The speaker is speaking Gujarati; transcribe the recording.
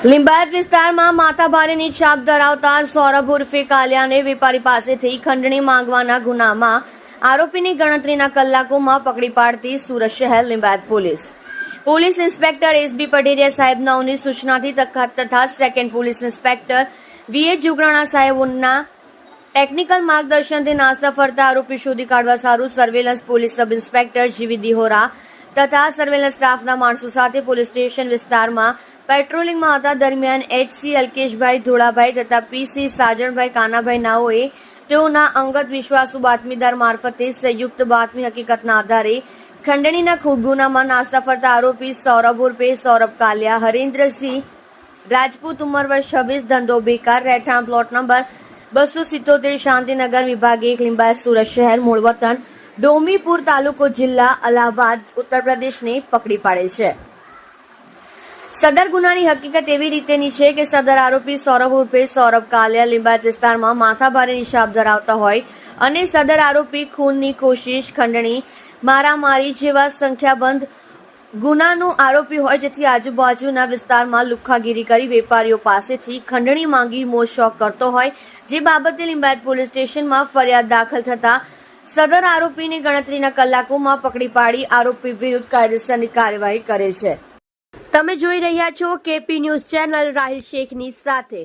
લિંબાયત વિસ્તારમાં માથાભારેની છાપ ધરાવતા સૌરભ ઉર્ફે કાલિયાને વેપારી પાસેથી ખંડણી માંગવાના ગુનામાં આરોપીની ગણતરીના કલાકોમાં પકડી પાડતી સુરત શહેર Limbayat police inspector SB Pateriya સાહેબનાઓની સૂચનાથી તથા second police inspector VA Jugrana સાહેબોના ટેકનિકલ માર્ગદર્શનથી નાસ્તા ફરતા આરોપી શોધી કાઢવા સારું સર્વેલન્સ પોલીસ સબ ઇન્સ્પેક્ટર જીવી દિહોરા તથા સર્વેલન્સ સ્ટાફના માણસો સાથે પોલીસ સ્ટેશન વિસ્તારમાં પેટ્રોલિંગમાં હતા દરમિયાન એચસી અલ્કેશભાઈ ધોળાભાઈ તથા પીસી સાજણભાઈ કાનાભાઈ નાઓએ તેઓના અંગત વિશ્વાસુ બાતમીદાર મારફતે સંયુક્ત બાતમી હકીકતના આધારે ખંડણીના ગુનામાં નાસ્તા ફરતા આરોપી સૌરભ ઉર્ફે સૌરભ કાલિયા હરેન્દ્રસિંહ રાજપૂત ઉંમર વર્ષ 26 ધંધો બેકાર રહેઠાણ પ્લોટ નંબર 277 શાંતિનગર વિભાગ 1 લિંબાયત સુરત શહેર મૂળ વતન ડોમીપુર તાલુકો જિલ્લા અલ્હાબાદ ઉત્તર પ્રદેશને પકડી પાડેલ છે। સદર ગુનાની હકીકત એવી રીતેની છે કે સદર આરોપી સૌરભ ઉર્ફે સૌરભ કાલિયા લિંબાયત વિસ્તારમાં માથાભારે નિશાબ ધરાવતા હોય અને સદર આરોપી ખૂનની કોશિશ ખંડણી મારામારી જેવા સંખ્યાબંધ ગુનાનો આરોપી હોય જેથી આજુબાજુના વિસ્તારમાં લુખ્ખાગીરી કરી વેપારીઓ પાસેથી ખંડણી માંગી મોજશોખ કરતો હોય જે બાબતે લિંબાયત પોલીસ સ્ટેશનમાં ફરિયાદ દાખલ થતા સદર આરોપીને ગણતરીના કલાકોમાં પકડી પાડી આરોપી વિરુદ્ધ કાયદેસરની કાર્યવાહી કરે છે। તમે જોઈ રહ્યા છો કેપી ન્યૂઝ ચેનલ રાહિલ શેખની સાથે।